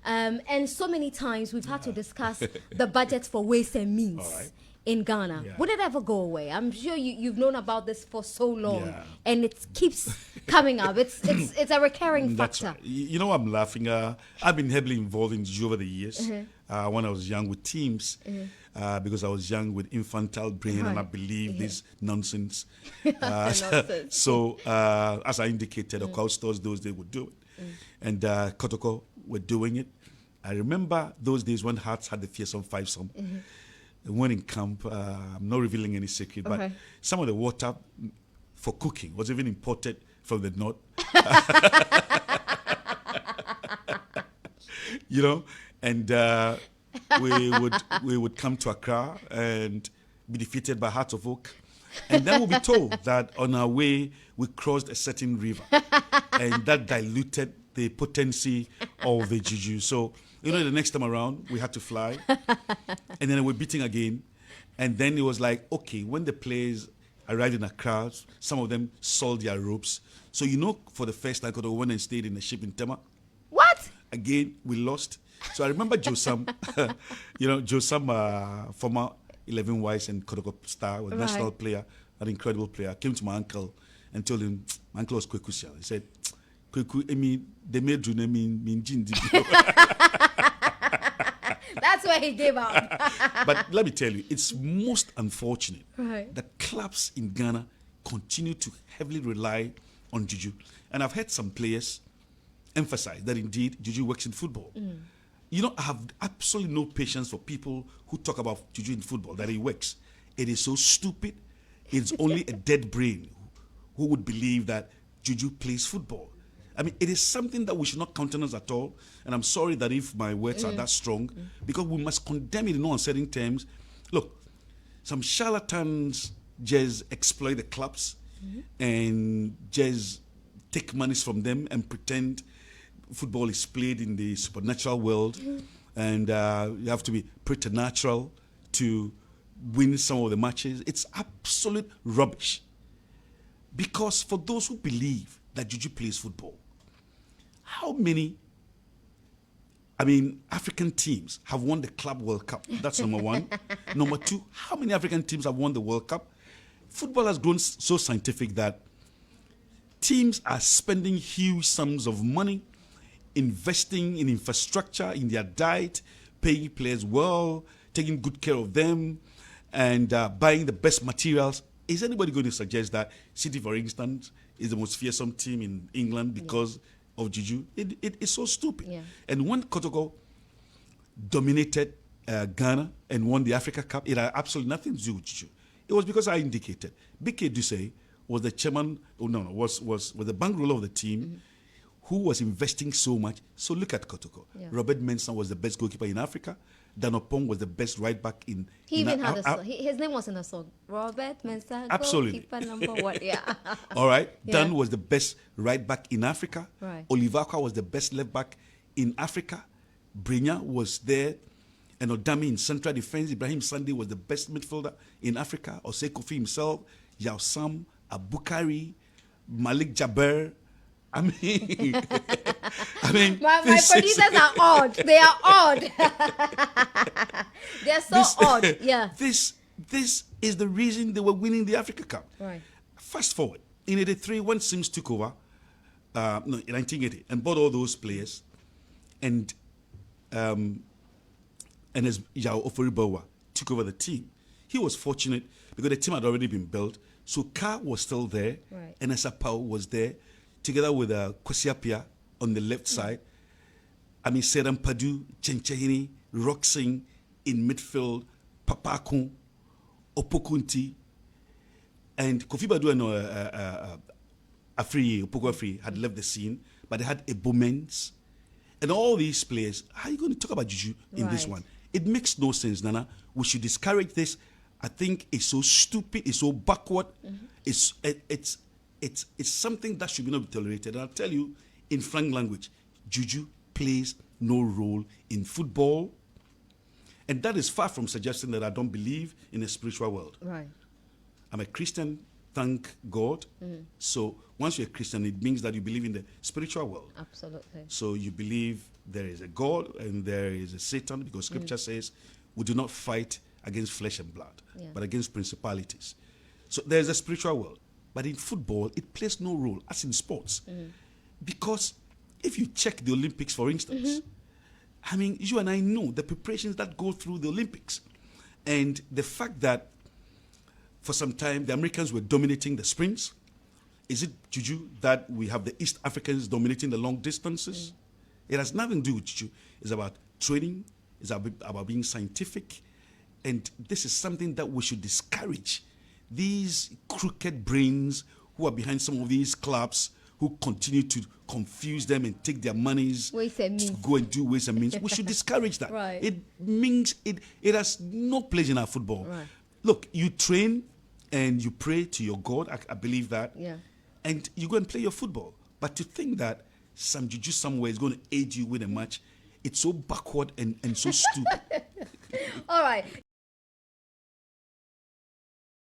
right. And so many times we've had to discuss the budget for ways and means. All right. In Ghana, Yeah. would it ever go away? I'm sure you've known about this for so long, Yeah. and it keeps coming up. It's a recurring That's factor. right. You know, I'm laughing. I've been heavily involved in Juju over the years. When I was young with teams, because I was young with infantile brain, and I believe this nonsense. Nonsense. So, as I indicated, Okau stores those days would do it, and Kotoko were doing it. I remember those days when Hearts had the fearsome fivesome. When in camp, I'm not revealing any secret, but some of the water for cooking was even imported from the north. You know, and we would come to Accra and be defeated by Heart of Oak, and then we'll be told that on our way we crossed a certain river, and that diluted the potency of the Juju. So, you know, the next time around we had to fly, and then we're beating again, and then it was like, okay, when the players arrived in Accra, some of them sold their ropes. So, you know, for the first time, I went and stayed in a ship in Tema. What? Again, we lost. So I remember Josam, former 11 Wise and Kotoko star, was a national player, an incredible player, came to my uncle and told him, my uncle was Kwekusia. He said, Kweku, they made you name Jindi. That's why he gave up. But let me tell you, it's most unfortunate Right. that clubs in Ghana continue to heavily rely on Juju. And I've heard some players emphasize that indeed Juju works in football. You know, I have absolutely no patience for people who talk about Juju in football, that he works. It is so stupid. It's only a dead brain who would believe that Juju plays football. I mean, it is something that we should not countenance at all. And I'm sorry that if my words are that strong, because we must condemn it in no uncertain terms. Look, some charlatans just exploit the clubs and just take monies from them and pretend football is played in the supernatural world, and you have to be preternatural to win some of the matches. It's absolute rubbish. Because for those who believe that Juju plays football, how many, African teams have won the Club World Cup? That's number one. Number two, how many African teams have won the World Cup? Football has grown so scientific that teams are spending huge sums of money investing in infrastructure, in their diet, paying players well, taking good care of them, and buying the best materials. Is anybody going to suggest that City, for instance, is the most fearsome team in England because of Juju? It is so stupid. Yeah. And when Kotoko dominated Ghana and won the Africa Cup, it had absolutely nothing to do with Juju. It was because I indicated. BK Dusey was the chairman, was the bankroller of the team, who was investing so much. So look at Kotoko. Yeah. Robert Mensah was the best goalkeeper in Africa. Danopong was the best right back in. He even had a song. His name was in a song. Robert Mensah, Absolutely. goalkeeper number one. Yeah. All right. Yeah. Dan was the best right back in Africa. Right. Olivakwa was the best left back in Africa. Brinya was there. And Odami in central defense. Ibrahim Sande was the best midfielder in Africa. Osei Kofi himself. Yao Sam, Abukari, Malik Jabber. My producers are odd. They are odd. They're so odd. Yeah. This is the reason they were winning the Africa Cup. Right. Fast forward. In 83, when Sims took over, in 1980, and bought all those players, and as Yao Oforibawa took over the team, he was fortunate because the team had already been built. So Ka was still there, Right. and Asapao was there, together with Kwasiapia on the left side. Seram Padu, Chenchehini, Roxing in midfield, Papakun, Opokunti, and Kofi Badu and Opoko Afri had left the scene, but they had Ebomens. And all these players, how are you going to talk about Juju in this Right. one? It makes no sense, Nana. We should discourage this. I think it's so stupid, it's so backward, it's something that should not be tolerated. And I'll tell you in frank language, Juju plays no role in football. And that is far from suggesting that I don't believe in a spiritual world. Right. I'm a Christian, thank God. So once you're a Christian, it means that you believe in the spiritual world. Absolutely. So you believe there is a God and there is a Satan, because Scripture says we do not fight against flesh and blood, but against principalities. So there's a spiritual world. But in football, it plays no role, as in sports. Because if you check the Olympics, for instance, I mean, you and I know the preparations that go through the Olympics. And the fact that for some time the Americans were dominating the sprints. Is it, Juju, that we have the East Africans dominating the long distances? It has nothing to do with Juju. It's about training. It's about being scientific. And this is something that we should discourage. These crooked brains who are behind some of these clubs, who continue to confuse them and take their monies to go and do ways and means. We should discourage that. Right. It means it has no place in our football. Right. Look, you train and you pray to your God. I believe that. Yeah. And you go and play your football. But to think that some Juju somewhere is going to aid you win a match, it's so backward and so stupid. All right.